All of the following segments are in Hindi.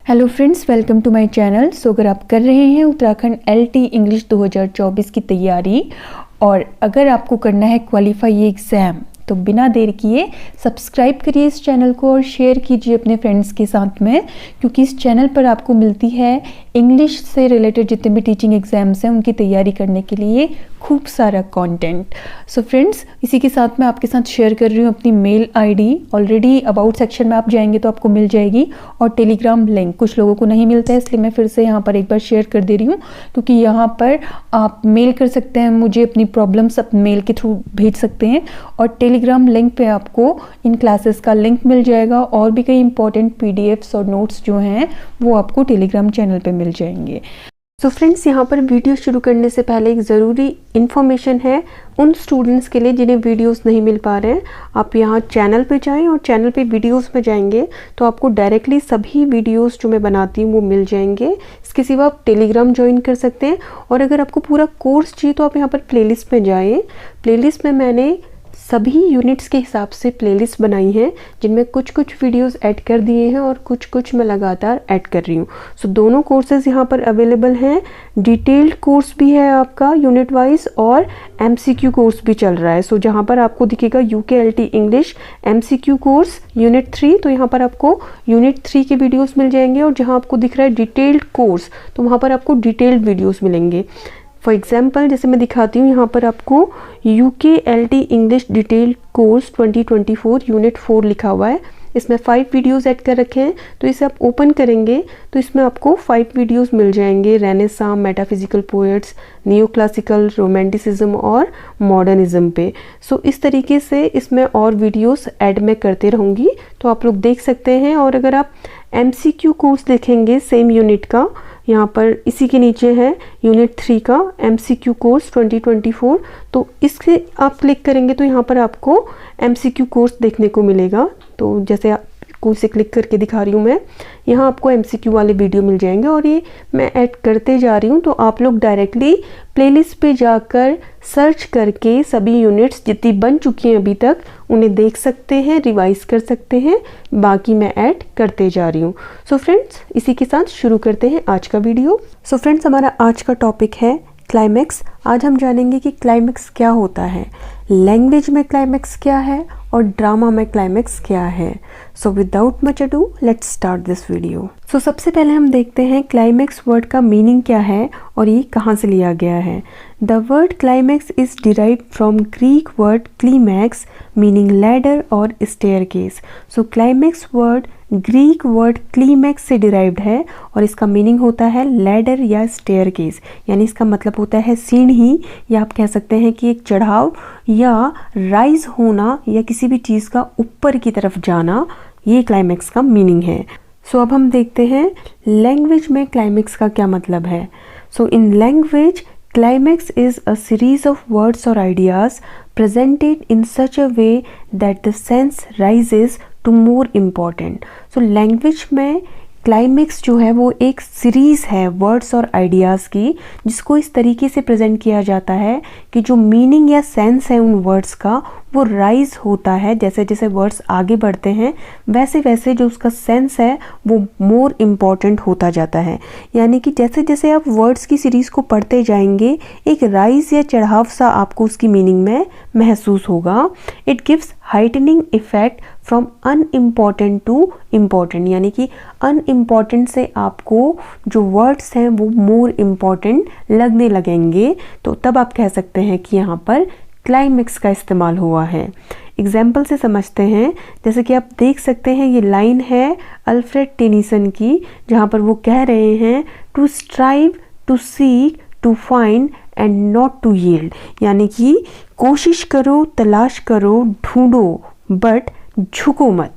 Hello friends, welcome to my channel. So अगर आप कर रहे हैं उत्तराखंड LT इंग्लिश 2024 की तैयारी और अगर आपको करना है क्वालिफाई ये एग्ज़ाम, तो बिना देर किए सब्सक्राइब करिए इस चैनल को और शेयर कीजिए अपने फ्रेंड्स के साथ में, क्योंकि इस चैनल पर आपको मिलती है इंग्लिश से रिलेटेड जितने भी टीचिंग एग्ज़ाम्स हैं उनकी तैयारी करने के लिए खूब सारा कंटेंट। सो फ्रेंड्स, इसी के साथ मैं आपके साथ शेयर कर रही हूँ अपनी mail ID. Already about section में आप जाएंगे तो आपको मिल जाएगी, और टेलीग्राम लिंक कुछ लोगों को नहीं मिलता है, इसलिए मैं फिर से यहाँ पर एक बार शेयर कर दे रही हूँ, क्योंकि यहाँ पर आप मेल कर सकते हैं मुझे, अपनी प्रॉब्लम्स अपने मेल के थ्रू भेज सकते हैं, और टेलीग्राम लिंक पे आपको इन क्लासेस का लिंक मिल जाएगा, और भी कई इंपॉर्टेंट PDFs और नोट्स जो हैं वो आपको टेलीग्राम चैनल पे मिल जाएंगे। सो फ्रेंड्स, यहाँ पर वीडियो शुरू करने से पहले एक ज़रूरी इन्फॉर्मेशन है उन स्टूडेंट्स के लिए जिन्हें वीडियोस नहीं मिल पा रहे हैं। आप यहाँ चैनल पे जाएं और चैनल पे वीडियोस में जाएंगे तो आपको डायरेक्टली सभी वीडियोस जो मैं बनाती हूँ वो मिल जाएंगे। इसके सिवा आप टेलीग्राम ज्वाइन कर सकते हैं, और अगर आपको पूरा कोर्स चाहिए तो आप यहाँ पर प्लेलिस्ट में जाएँ। प्लेलिस्ट में मैंने सभी यूनिट्स के हिसाब से प्लेलिस्ट बनाई है, जिनमें कुछ कुछ वीडियोस ऐड कर दिए हैं और कुछ कुछ मैं लगातार ऐड कर रही हूँ। सो दोनों कोर्सेज यहाँ पर अवेलेबल हैं। डिटेल्ड कोर्स भी है आपका यूनिट वाइज, और MCQ कोर्स भी चल रहा है। सो जहाँ पर आपको दिखेगा UKLT English MCQ course unit 3, तो यहाँ पर आपको यूनिट 3 के वीडियोस मिल जाएंगे, और जहाँ आपको दिख रहा है डिटेल्ड कोर्स तो वहाँ पर आपको डिटेल्ड वीडियोस मिलेंगे। फॉर एग्जाम्पल, जैसे मैं दिखाती हूँ, यहाँ पर आपको UKLT English detail course 2024 unit 4 लिखा हुआ है। इसमें 5 वीडियोस ऐड कर रखे हैं, तो इसे आप ओपन करेंगे तो इसमें आपको 5 वीडियोस मिल जाएंगे। Renaissance, metaphysical poets, neo classical, romanticism और मॉडर्निज्म पे। सो इस तरीके से इसमें और वीडियोस ऐड मैं करते रहूँगी, तो आप लोग देख सकते हैं। और अगर आप MCQ कोर्स देखेंगे सेम यूनिट का, यहाँ पर इसी के नीचे है यूनिट 3 का MCQ कोर्स 2024, तो इससे आप क्लिक करेंगे तो यहाँ पर आपको MCQ कोर्स देखने को मिलेगा। तो जैसे आपको इसे क्लिक करके दिखा रही हूँ मैं, यहाँ आपको MCQ वाले वीडियो मिल जाएंगे, और ये मैं ऐड करते जा रही हूँ। तो आप लोग डायरेक्टली प्लेलिस्ट पे जाकर सर्च करके सभी यूनिट्स जितनी बन चुकी हैं अभी तक उन्हें देख सकते हैं, रिवाइज कर सकते हैं। बाकी मैं ऐड करते जा रही हूँ। सो फ्रेंड्स, इसी के साथ शुरू करते हैं आज का वीडियो। सो फ्रेंड्स, हमारा आज का टॉपिक है क्लाइमेक्स। आज हम जानेंगे कि क्लाइमेक्स क्या होता है, लैंग्वेज में क्लाइमेक्स क्या है, और ड्रामा में क्लाइमेक्स क्या है। So without much ado, let's start this video. So सबसे पहले हम देखते हैं क्लाइमेक्स वर्ड का मीनिंग क्या है और ये कहाँ से लिया गया है। The word climax is derived from Greek word klimax meaning ladder और staircase. So climax word Greek word klimax से डिराइव्ड है, और इसका मीनिंग होता है लैडर या स्टेयरकेस, यानी इसका मतलब होता है सीढ़ी, या आप कह सकते हैं कि एक चढ़ाव या राइज होना, या किसी भी चीज़ का ऊपर की तरफ जाना। ये क्लाइमेक्स का मीनिंग है। सो अब हम देखते हैं लैंग्वेज में क्लाइमेक्स का क्या मतलब है। So in language, climax is a series of words or ideas presented in such a way that the sense rises to more important. So language में क्लाइमेक्स जो है वो एक सीरीज़ है वर्ड्स और आइडियाज़ की, जिसको इस तरीके से प्रेजेंट किया जाता है कि जो मीनिंग या सेंस है उन वर्ड्स का वो राइज होता है। जैसे जैसे वर्ड्स आगे बढ़ते हैं वैसे वैसे जो उसका सेंस है वो मोर इम्पॉर्टेंट होता जाता है। यानी कि जैसे जैसे आप वर्ड्स की सीरीज़ को पढ़ते जाएंगे एक राइज या चढ़ाव सा आपको उसकी मीनिंग में महसूस होगा। It gives heightening effect from unimportant to important, यानी कि अनइम्पॉर्टेंट से आपको जो वर्ड्स हैं वो मोर इम्पॉर्टेंट लगने लगेंगे, तो तब आप कह सकते हैं कि यहाँ पर क्लाइमेक्स का इस्तेमाल हुआ है। एग्जाम्पल से समझते हैं। जैसे कि आप देख सकते हैं ये लाइन है अल्फ्रेड टेनिसन की, जहाँ पर वो कह रहे हैं to strive, to seek, to find and not to yield, यानी कि कोशिश करो, तलाश करो, ढूंढो, बट झुको मत।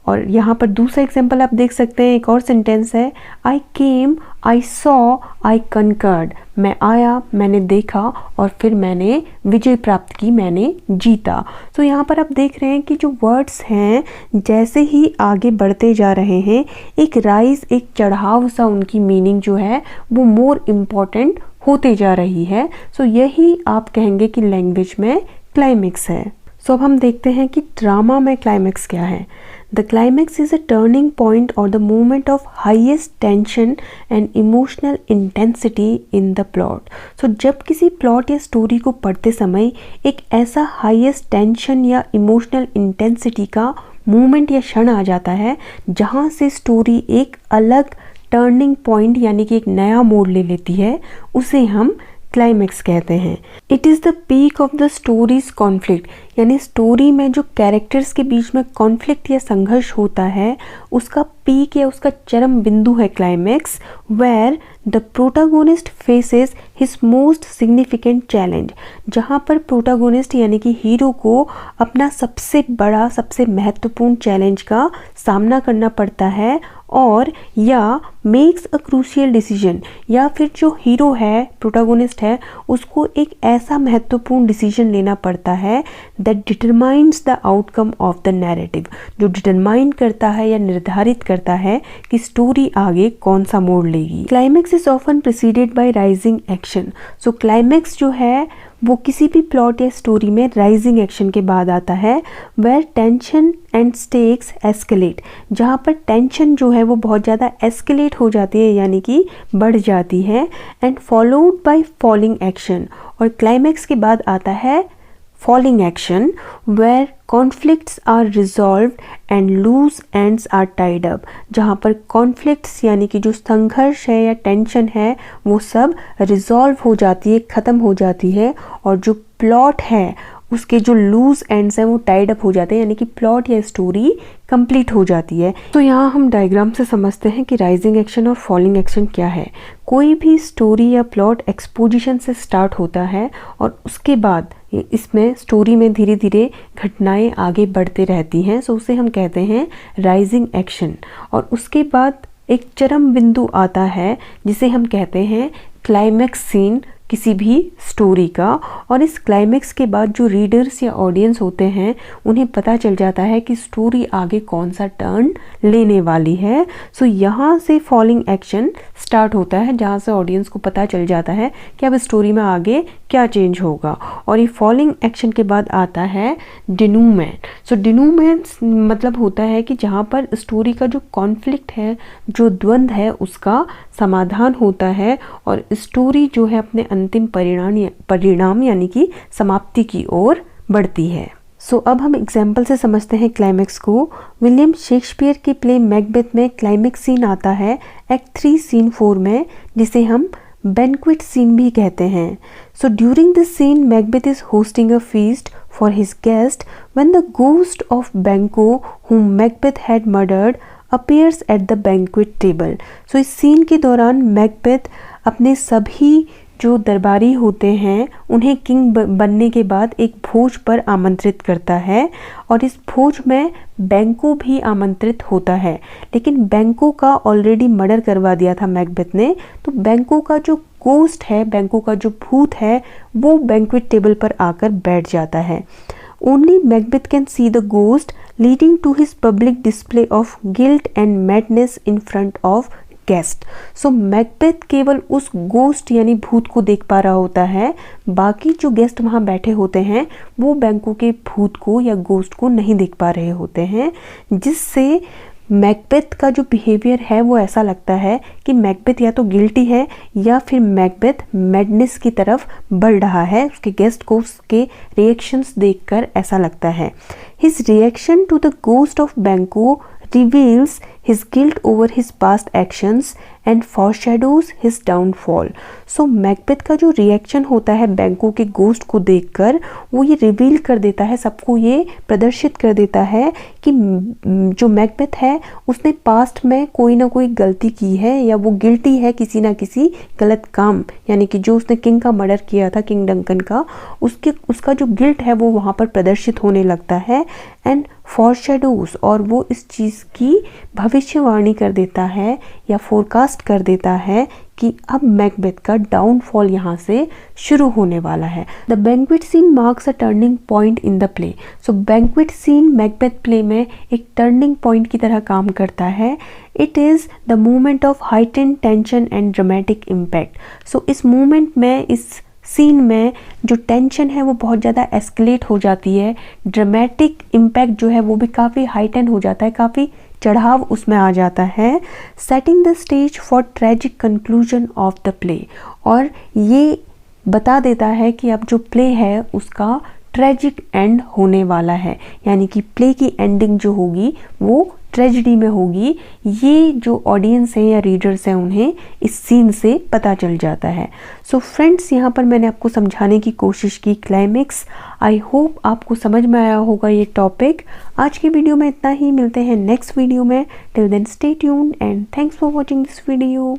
और यहाँ पर दूसरा एग्जाम्पल आप देख सकते हैं, एक और सेंटेंस है आई केम, आई सॉ, आई कनकर्ड, मैं आया, मैंने देखा, और फिर मैंने विजय प्राप्त की, मैंने जीता। तो यहाँ पर आप देख रहे हैं कि जो वर्ड्स हैं जैसे ही आगे बढ़ते जा रहे हैं एक राइज, एक चढ़ाव सा उनकी मीनिंग जो है वो मोर इम्पॉर्टेंट होते जा रही है। सो यही आप कहेंगे कि लैंग्वेज में क्लाइमेक्स है। सो अब हम देखते हैं कि ड्रामा में क्लाइमेक्स क्या है। The climax is a turning point और the moment of highest tension and emotional intensity in the plot. So जब किसी प्लॉट या स्टोरी को पढ़ते समय एक ऐसा हाईएस्ट टेंशन या इमोशनल इंटेंसिटी का मोमेंट या क्षण आ जाता है जहाँ से स्टोरी एक अलग टर्निंग पॉइंट यानी कि एक नया मोड़ ले लेती है, उसे हम क्लाइमैक्स कहते हैं। It is the peak of the stories conflict, यानी स्टोरी में जो कैरेक्टर्स के बीच में कॉन्फ्लिक्ट या संघर्ष होता है उसका पीक या उसका चरम बिंदु है climax, where the protagonist faces his most significant challenge, जहाँ पर प्रोटागोनिस्ट यानी कि हीरो को अपना सबसे बड़ा सबसे महत्वपूर्ण चैलेंज का सामना करना पड़ता है, और या मेक्स अ क्रूशियल डिसीजन, या फिर जो हीरो है प्रोटागोनिस्ट है उसको एक ऐसा महत्वपूर्ण डिसीजन लेना पड़ता है that determines the outcome of the narrative, जो डिटरमाइन करता है या निर्धारित करता है कि स्टोरी आगे कौन सा मोड़ लेगी। Climax is often preceded by rising action. So climax जो है वो किसी भी प्लॉट या स्टोरी में राइजिंग एक्शन के बाद आता है, where tension and stakes escalate, जहाँ पर टेंशन जो है वो बहुत ज़्यादा एस्केलेट हो जाती है यानी कि बढ़ जाती है, and followed by falling action, और क्लाइमैक्स के बाद आता है falling action, where conflicts are resolved and loose ends are tied up, जहाँ पर कॉन्फ्लिक्ट्स यानी कि जो संघर्ष है या टेंशन है वो सब रिजॉल्व हो जाती है, ख़त्म हो जाती है, और जो प्लॉट है उसके जो लूज एंड्स हैं वो टाइड अप हो जाते हैं, यानी कि प्लॉट या स्टोरी कंप्लीट हो जाती है। तो यहाँ हम डायग्राम से समझते हैं कि राइजिंग एक्शन और फॉलिंग एक्शन क्या है। कोई भी स्टोरी या प्लॉट एक्सपोजिशन से स्टार्ट होता है और उसके बाद इसमें स्टोरी में धीरे धीरे घटनाएं आगे बढ़ते रहती हैं, सो उसे हम कहते हैं राइजिंग एक्शन। और उसके बाद एक चरम बिंदु आता है जिसे हम कहते हैं क्लाइमैक्स सीन किसी भी स्टोरी का, और इस क्लाइमैक्स के बाद जो रीडर्स या ऑडियंस होते हैं उन्हें पता चल जाता है कि स्टोरी आगे कौन सा टर्न लेने वाली है। सो यहाँ से फॉलिंग एक्शन स्टार्ट होता है जहाँ से ऑडियंस को पता चल जाता है कि अब स्टोरी में आगे क्या चेंज होगा, और ये फॉलिंग एक्शन के बाद आता है डिनूमेंट। सो डिनूमेंट मतलब होता है कि जहाँ पर स्टोरी का जो कॉन्फ्लिक्ट है, जो द्वंद्व है, उसका समाधान होता है और स्टोरी जो है अपने अंतिम परिणाम यानी कि समाप्ति की ओर बढ़ती है। सो अब हम एग्जाम्पल से समझते हैं क्लाइमैक्स को। विलियम शेक्सपियर के प्ले मैकबेथ में क्लाइमैक्स सीन आता है एक्ट 3 सीन 4 में, जिसे हम बैंक्वेट सीन भी कहते हैं। So during this scene Macbeth is hosting a feast for his guest when the ghost of Banquo whom Macbeth had murdered appears at the banquet table। So इस सीन के दौरान मैकबेथ अपने सभी जो दरबारी होते हैं उन्हें किंग बनने के बाद एक भोज पर आमंत्रित करता है, और इस भोज में बैंको भी आमंत्रित होता है, लेकिन बैंको का ऑलरेडी मर्डर करवा दिया था मैकबेथ ने, तो बैंको का जो गोस्ट है, बैंको का जो भूत है, वो बैंक्वेट टेबल पर आकर बैठ जाता है। Only Macbeth can see the ghost, leading to his public display of guilt and madness in front of guest। So Macbeth केवल उस गोस्ट यानी भूत को देख पा रहा होता है, बाकी जो गेस्ट वहाँ बैठे होते हैं वो बैंको के भूत को या गोस्ट को नहीं देख पा रहे होते हैं, जिससे मैकबेथ का जो बिहेवियर है वो ऐसा लगता है कि मैकबेथ या तो गिल्टी है या फिर मैकबेथ मैडनेस की तरफ बढ़ रहा है। उसके गेस्ट को उसके रिएक्शंस देखकर ऐसा लगता है। His reaction to the ghost of Banquo reveals his guilt over his past actions and foreshadows his downfall। So Macbeth का जो रिएक्शन होता है बैंको के गोस्ट को देखकर, वो ये रिवील कर देता है, सबको ये प्रदर्शित कर देता है कि जो मैकबेथ है उसने पास्ट में कोई ना कोई गलती की है या वो गिल्टी है किसी ना किसी गलत काम, यानी कि जो उसने किंग का मर्डर किया था, किंग डंकन का, उसका जो गिल्ट है वो वहाँ पर प्रदर्शित होने लगता है। एंड फॉरशैडोज, और वो इस चीज़ की भविष्यवाणी कर देता है या फोरकास्ट कर देता है कि अब मैकबेथ का डाउनफॉल यहाँ से शुरू होने वाला है। The banquet scene marks a turning point in the play. So banquet scene Macbeth play में एक टर्निंग पॉइंट की तरह काम करता है। It is the moment of heightened tension and dramatic impact. So इस मोमेंट में, इस सीन में जो टेंशन है वो बहुत ज़्यादा एस्केलेट हो जाती है, ड्रामेटिक इम्पैक्ट जो है वो भी काफ़ी हाइटन हो जाता है, काफ़ी चढ़ाव उसमें आ जाता है। Setting the stage for tragic conclusion of the play, और ये बता देता है कि अब जो प्ले है उसका ट्रेजिक एंड होने वाला है, यानी कि प्ले की एंडिंग जो होगी वो ट्रेजिडी में होगी। ये जो ऑडियंस है या रीडर्स हैं उन्हें इस सीन से पता चल जाता है। सो फ्रेंड्स, यहाँ पर मैंने आपको समझाने की कोशिश की क्लाइमेक्स। आई होप आपको समझ में आया होगा ये टॉपिक। आज की वीडियो में इतना ही, मिलते हैं नेक्स्ट वीडियो में। Till then stay tuned and thanks for watching this video.